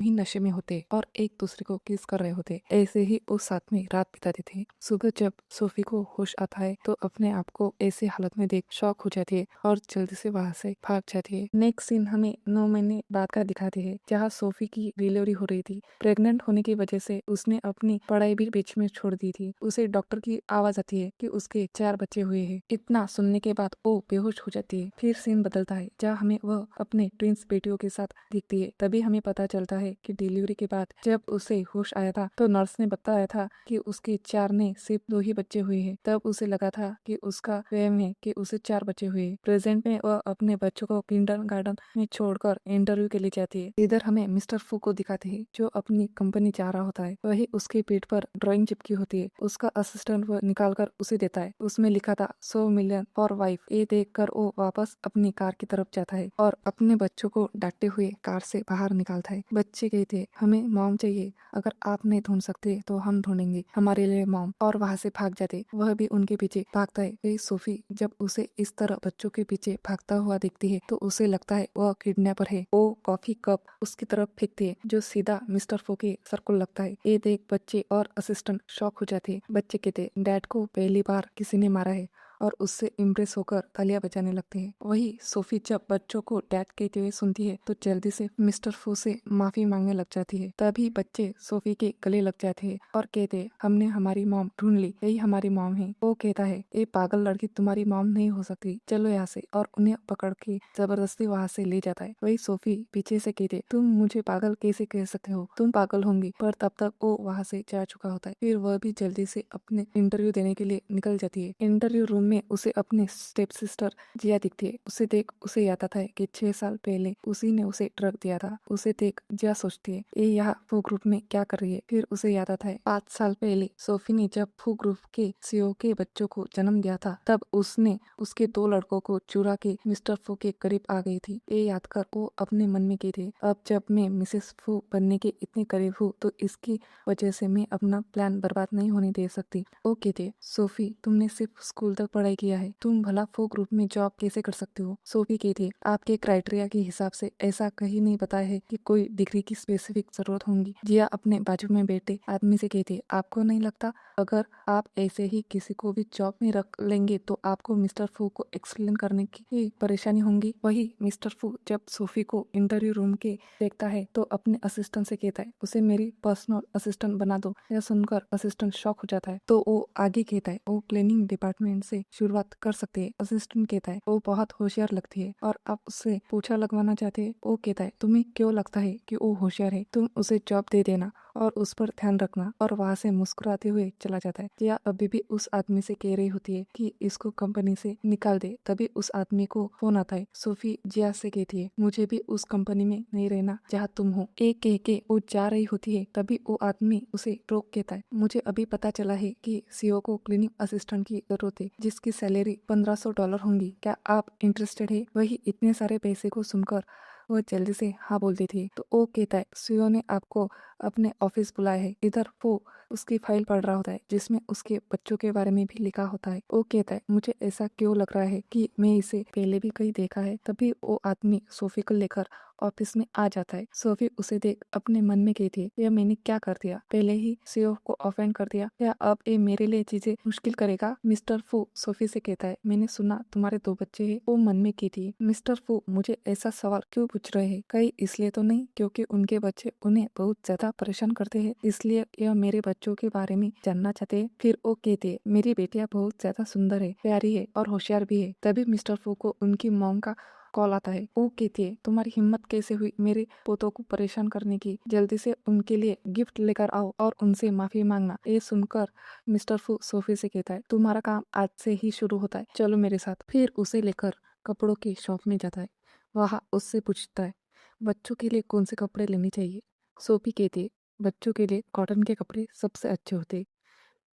ही नशे में होते और एक दूसरे को किस कर रहे होते। ऐसे ही वो साथ में रात बिताते थे। सुबह जब सोफी को होश आता है तो अपने आप को ऐसे हालत में देख शॉक हो जाती है और जल्दी से वहाँ से भाग जाती है। नेक्स्ट सीन हमें 9 महीने बाद का दिखाते हैं, जहाँ सोफी की डिलीवरी हो रही थी। प्रेग्नेंट होने की वजह से उसने अपनी पढ़ाई भी बीच में छोड़ दी थी। उसे डॉक्टर की आवाज आती है कि उसके 4 बच्चे हुए हैं। इतना सुनने के बाद वो बेहोश हो जाती है। फिर सीन बदलता है, जहाँ हमें वह अपने ट्विंस बेटियों के साथ दिखती है। तभी हमें पता चलता है कि डिलीवरी के बाद जब उसे होश आया था तो नर्स ने बताया था कि उसके 4 ने सिर्फ 2 ही बच्चे हुए हैं। तब उसे लगा था कि उसका वहम है कि उसे 4 बच्चे हुए हैं। प्रेजेंट में वह अपने बच्चों को किंडरगार्टन में छोड़कर इंटरव्यू के लिए जाती है। इधर हमें मिस्टर फू को दिखाते हैं, जो अपनी कंपनी जा रहा होता है। वही उसके पीठ पर ड्राइंग चिपकी होती है। उसका असिस्टेंट वह निकाल कर उसे देता है। उसमें लिखा था 100 मिलियन फॉर वाइफ। ये देखकर वो वापस अपनी कार की तरफ जाता है और अपने बच्चों को डांटते हुए कार से बाहर निकालता है। बच्चे कहते, हमें मॉम चाहिए, अगर आप नहीं ढूंढ सकते तो हम ढूंढेंगे हमारे लिए मॉम, और वहाँ से भाग जाते। वह भी उनके पीछे भागता है। वही सोफी जब उसे इस तरह बच्चों के पीछे भागता हुआ दिखती है तो उसे लगता है वह किडनैपर है। वो कॉफी कप उसकी तरफ फेंकती है, जो सीधा मिस्टर फो के सर को लगता है। ये देख बच्चे और असिस्टेंट शॉक हो जाते हैं। बच्चे कहते, डैड को पहली बार किसी ने मारा है, और उससे इम्प्रेस होकर तालियां बजाने लगते हैं। वही सोफी जब बच्चों को डैड कहते हुए सुनती है तो जल्दी से मिस्टर फू से माफी मांगने लग जाती है। तभी बच्चे सोफी के गले लग जाते हैं और कहते, हमने हमारी मॉम ढूंढ ली, यही हमारी मॉम है। वो कहता है, ये पागल लड़की तुम्हारी मॉम नहीं हो सकती, चलो यहाँ से, और उन्हें पकड़ के जबरदस्ती वहाँ से ले जाता है। वही सोफी पीछे से कहते, तुम मुझे पागल कैसे कह सकते हो, तुम पागल होंगी। पर तब तक वो वहाँ से जा चुका होता है। फिर वह भी जल्दी से अपने इंटरव्यू देने के लिए निकल जाती है। इंटरव्यू रूम में उसे अपनी स्टेप सिस्टर जिया दिखती है। उसे देख उसे याद आता है कि 6 साल पहले उसी ने उसे ड्रग दिया था। उसे देख जिया सोचती है, ये यहाँ फू ग्रुप में क्या कर रही है। फिर उसे याद आता है 5 साल पहले सोफी ने जब फू ग्रुप के सीईओ के बच्चों को जन्म दिया था, तब उसने उसके 2 लड़कों को चुरा के मिस्टर फू के करीब आ गई थी। ये याद कर वो अपने मन में कहते, अब जब मैं मिसेस फू बनने के इतने करीब हूँ तो इसकी वजह से मैं अपना प्लान बर्बाद नहीं होने दे सकती। वो कहते, सोफी तुमने सिर्फ स्कूल तक पढ़ाई किया है, तुम भला फो ग्रुप में जॉब कैसे कर सकते हो। सोफी कहती है, आपके क्राइटेरिया के हिसाब से ऐसा कहीं नहीं बताया है कि कोई डिग्री की स्पेसिफिक जरूरत होगी। जिया अपने बाजू में बैठे आदमी से कहती है, आपको नहीं लगता अगर आप ऐसे ही किसी को भी जॉब में रख लेंगे तो आपको मिस्टर फू को एक्सप्लेन करने की परेशानी होगी। वही मिस्टर फू जब सोफी को इंटरव्यू रूम के देखता है तो अपने असिस्टेंट से कहता है, उसे मेरी पर्सनल असिस्टेंट बना दो। यह सुनकर असिस्टेंट शॉक हो जाता है। तो वो आगे कहता है, वो क्लीनिंग डिपार्टमेंट से शुरुआत कर सकते हैं। असिस्टेंट कहता है, वो बहुत होशियार लगती है और आप उससे पूछा लगवाना चाहते हैं। वो कहता है, तुम्हें क्यों लगता है कि वो होशियार है, तुम उसे जॉब दे देना और उस पर ध्यान रखना, और वहाँ से मुस्कुराते हुए चला जाता है। जिया अभी भी उस आदमी से कह रही होती है कि इसको कंपनी से निकाल दे। तभी उस आदमी को फोन आता है। सोफी जिया से कहती है, मुझे भी उस कंपनी में नहीं रहना जहाँ तुम हो। एक कह के वो जा रही होती है, तभी वो आदमी उसे रोक कहता है, मुझे अभी पता चला है कि सीईओ को क्लीनिंग असिस्टेंट की जरूरत है, जिसकी सैलरी $1500 होंगी। क्या आप इंटरेस्टेड है। वही इतने सारे पैसे को सुनकर वो जल्दी से हाँ बोल देती है। तो वो कहता है, सीईओ ने आपको अपने ऑफिस बुलाया है। इधर वो उसकी फाइल पढ़ रहा होता है, जिसमें उसके बच्चों के बारे में भी लिखा होता है। वो कहता है, मुझे ऐसा क्यों लग रहा है कि मैं इसे पहले भी कहीं देखा है। तभी वो आदमी सोफी को लेकर ऑफिस में आ जाता है। सोफी उसे देख अपने मन में कहती है, यह मैंने क्या कर दिया, पहले ही सीईओ को ऑफेंड कर दिया, या अब ये मेरे लिए चीजें मुश्किल करेगा। मिस्टर फू सोफी से कहता है, मैंने सुना तुम्हारे 2 बच्चे हैं। वो मन में कहती है, मिस्टर फू मुझे ऐसा सवाल क्यों पूछ रहे हैं, कहीं इसलिए तो नहीं क्योंकि उनके बच्चे उन्हें बहुत ज्यादा परेशान करते हैं, इसलिए यह मेरे बच्चों के बारे में जानना चाहते हैं। फिर वो कहते हैं, मेरी बेटियां बहुत ज्यादा सुंदर है, प्यारी है और होशियार भी है। तभी मिस्टर फू को उनकी मॉम का कॉल आता है। वो कहती है, तुम्हारी हिम्मत कैसे हुई मेरे पोतों को परेशान करने की, जल्दी से उनके लिए गिफ्ट लेकर आओ और उनसे माफी मांगना। ये सुनकर मिस्टर फू सोफी से कहता है, तुम्हारा काम आज से ही शुरू होता है, चलो मेरे साथ। फिर उसे लेकर कपड़ों की शॉप में जाता है। वहाँ उससे पूछता है, बच्चों के लिए कौन से कपड़े लेने चाहिए। सोफी कहती है, बच्चों के लिए कॉटन के कपड़े सबसे अच्छे होते।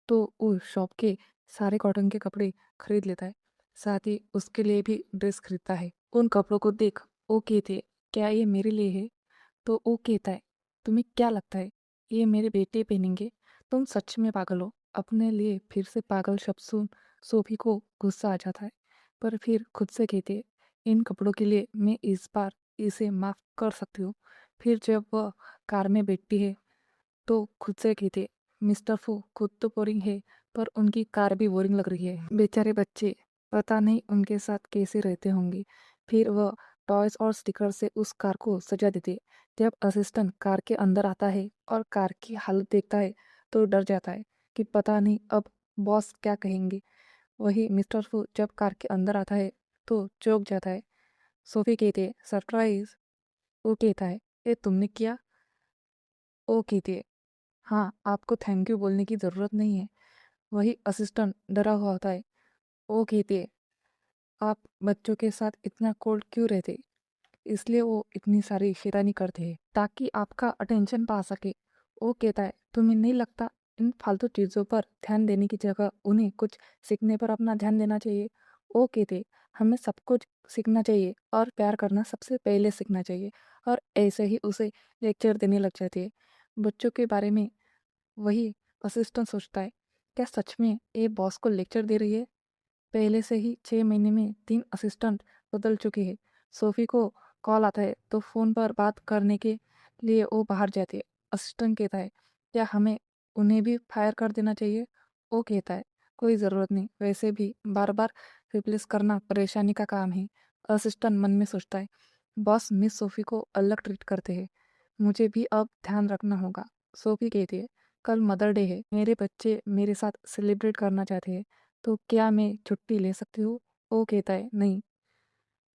तो वो शॉप के सारे कॉटन के कपड़े खरीद लेता है, साथ ही उसके लिए भी ड्रेस खरीदता है। उन कपड़ों को देख वो कहते, क्या ये मेरे लिए है। तो वो कहता है, तुम्हें क्या लगता है ये मेरे बेटे पहनेंगे, तुम सच में पागल हो। अपने लिए फिर से पागल शब्द सुन सोफी को गुस्सा आ जाता है, पर फिर खुद से कहते, इन कपड़ों के लिए मैं इस बार इसे माफ कर सकती हूँ। फिर जब वह कार में बैठती है तो खुद से कहते, मिस्टर फू खुद तो बोरिंग है, पर उनकी कार भी बोरिंग लग रही है। बेचारे बच्चे, पता नहीं उनके साथ कैसे रहते होंगे। फिर वह टॉयज और स्टिकर से उस कार को सजा देते। जब असिस्टेंट कार के अंदर आता है और कार की हालत देखता है तो डर जाता है कि पता नहीं अब बॉस क्या कहेंगे। वही मिस्टर फू जब कार के अंदर आता है तो चौंक जाता है। सोफी कहती है, सरप्राइज। वो कहता है, ये तुमने किया? वो कहती है, हाँ, आपको थैंक यू बोलने की ज़रूरत नहीं है। वही असिस्टेंट डरा हुआ होता है। वो कहती है, आप बच्चों के साथ इतना कोल्ड क्यों रहते? इसलिए वो इतनी सारी शैतानी करते हैं ताकि आपका अटेंशन पा सके। वो कहता है, तुम्हें नहीं लगता इन फालतू चीज़ों पर ध्यान देने की जगह उन्हें कुछ सीखने पर अपना ध्यान देना चाहिए? वो कहते, हमें सब कुछ सीखना चाहिए और प्यार करना सबसे पहले सीखना चाहिए। और ऐसे ही उसे लेक्चर देने लग जाते हैं बच्चों के बारे में। वही असिस्टेंट सोचता है, क्या सच में ये बॉस को लेक्चर दे रही है? पहले से ही 6 महीने में 3 असिस्टेंट बदल चुके हैं। सोफी को कॉल आता है तो फ़ोन पर बात करने के लिए वो बाहर जाती है। असिस्टेंट कहता है, क्या हमें उन्हें भी फायर कर देना चाहिए? वो कहता है, कोई ज़रूरत नहीं, वैसे भी बार बार रिप्लेस करना परेशानी का काम है। असिस्टेंट मन में सोचता है, बॉस मिस सोफी को अलग ट्रीट करते हैं, मुझे भी अब ध्यान रखना होगा। सोफी कहती है, कल मदर डे है, मेरे बच्चे मेरे साथ सेलिब्रेट करना चाहते हैं, तो क्या मैं छुट्टी ले सकती हूँ? वो कहता है, नहीं।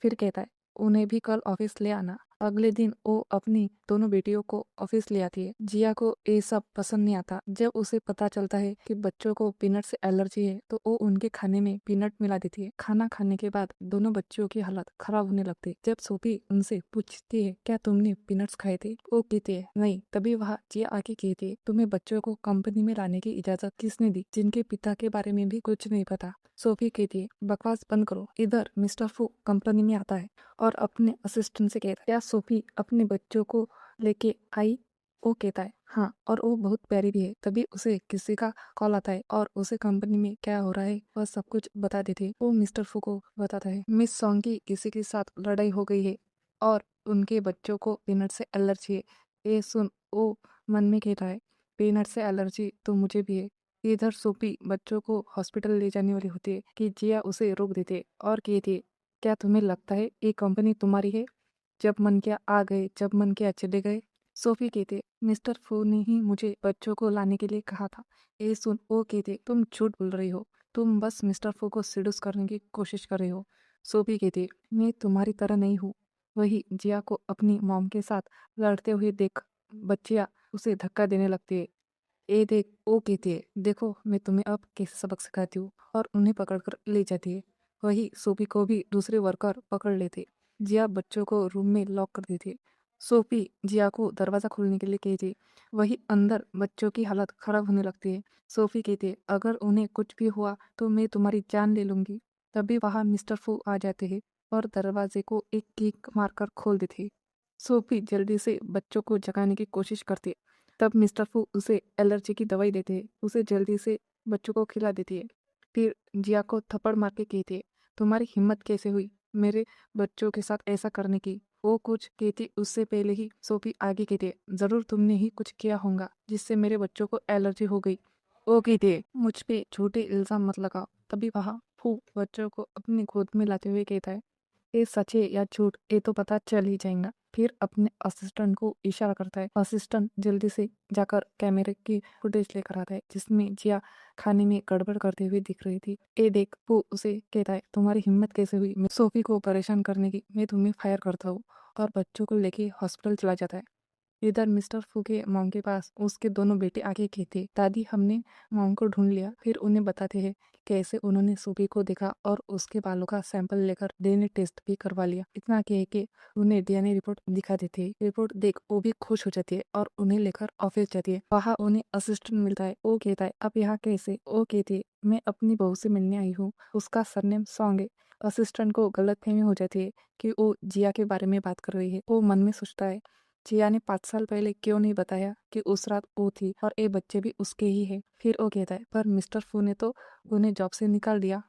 फिर कहता है, उन्हें भी कल ऑफिस ले आना। अगले दिन वो अपनी दोनों बेटियों को ऑफिस ले आती है। जिया को ये सब पसंद नहीं आता। जब उसे पता चलता है कि बच्चों को पीनट से एलर्जी है तो वो उनके खाने में पीनट मिला देती है। खाना खाने के बाद दोनों बच्चियों की हालत खराब होने लगती है। जब सोफी उनसे पूछती है, क्या तुमने पीनट्स खाए थे? वो कहती है, नहीं। तभी वहाँ जिया आके कहती है, तुम्हें बच्चों को कंपनी में लाने की इजाजत किसने दी, जिनके पिता के बारे में भी कुछ नहीं पता? सोफी कहती है, बकवास बंद करो। इधर मिस्टर फू कंपनी में आता है और अपने असिस्टेंट से कहता है, क्या सोफी अपने बच्चों को लेके आई? वो कहता है, हाँ, और वो बहुत प्यारी भी है। तभी उसे किसी का कॉल आता है और उसे कंपनी में क्या हो रहा है वह सब कुछ बता देते हैं। वो मिस्टर फू को बताता है, मिस सॉन्ग की किसी के साथ लड़ाई हो गई है और उनके बच्चों को पीनट से एलर्जी है। ये सुन वो मन में कहता है, पीनट से एलर्जी तो मुझे भी है। इधर सोफी बच्चों को हॉस्पिटल ले जाने वाली होती है कि जिया उसे रोक देते और कहती है, क्या तुम्हें लगता है ये कंपनी तुम्हारी है? जब मन किया आ गए, जब मन किया चले गए। सोफी कहते, मिस्टर फू ने ही मुझे बच्चों को लाने के लिए कहा था। ये सुन वो कहते, तुम झूठ बोल रही हो, तुम बस मिस्टर फू को सीडुस करने की कोशिश कर रही हो। सोफी कहती, मैं तुम्हारी तरह नहीं हूँ। वही जिया को अपनी मॉम के साथ लड़ते हुए देख बच्चियाँ उसे धक्का देने लगती है। ए देख, वो कहती है, देखो मैं तुम्हें अब कैसे सबक सिखाती हूँ, और उन्हें पकड़कर ले जाती है। वही सोफी को भी दूसरे वर्कर पकड़ लेते। जिया बच्चों को रूम में लॉक कर देती है। सोफी जिया को दरवाज़ा खोलने के लिए कहती है। वही अंदर बच्चों की हालत खराब होने लगती है। सोफी कहती है, अगर उन्हें कुछ भी हुआ तो मैं तुम्हारी जान ले लूंगी। तभी वहाँ मिस्टर फू आ जाते हैं और दरवाजे को एक किक मारकर खोल देते हैं। सोफी जल्दी से बच्चों को जगाने की कोशिश करती है। तब मिस्टर फू उसे एलर्जी की दवाई देते हैं। उसे जल्दी से बच्चों को खिला देती है। फिर जिया को थप्पड़ मार के कहती है, तुम्हारी हिम्मत कैसे हुई मेरे बच्चों के साथ ऐसा करने की? वो कुछ कहती उससे पहले ही सोफी आगे कहती है, जरूर तुमने ही कुछ किया होगा जिससे मेरे बच्चों को एलर्जी हो गई। वो कहती है, मुझ पे झूठे इल्जाम मत लगाओ। तभी वहाँ फू बच्चों को अपनी गोद में लाते हुए कहता है, ये सच है या झूठ ये तो पता चल ही जाएगा। फिर अपने असिस्टेंट को इशारा करता है। असिस्टेंट जल्दी से जाकर कैमरे की फुटेज लेकर आता है जिसमें जिया खाने में गड़बड़ करते हुए दिख रही थी। ए देख, वो उसे कहता है, तुम्हारी हिम्मत कैसे हुई सोफी को परेशान करने की? मैं तुम्हें फायर करता हूँ। और बच्चों को लेके हॉस्पिटल चला जाता है। इधर मिस्टर फू के मॉम के पास उसके दोनों बेटे आके कहते, दादी हमने मॉम को ढूंढ लिया। फिर उन्हें बताते हैं कैसे उन्होंने सूबी को देखा और उसके बालों का सैंपल लेकर डीएनए टेस्ट भी करवा लिया। इतना कह के उन्हें डीएनए रिपोर्ट दिखा देते हैं। रिपोर्ट देख वो भी खुश हो जाती है और उन्हें लेकर ऑफिस जाती है। वहाँ उन्हें असिस्टेंट मिलता है। वो कहता है, अब यहाँ कैसे? वो कहती है, मैं अपनी बहू से मिलने आई हूँ, उसका सरनेम सॉन्ग है। असिस्टेंट को गलतफहमी हो जाती है कि वो जिया के बारे में बात कर रही है। वो मन में सोचता है, जिया ने 5 साल पहले क्यों नहीं बताया कि उस रात वो थी और ये बच्चे भी उसके ही है। फिर वो कहता है, पर मिस्टर फू ने तो उन्हें जॉब से निकाल दिया।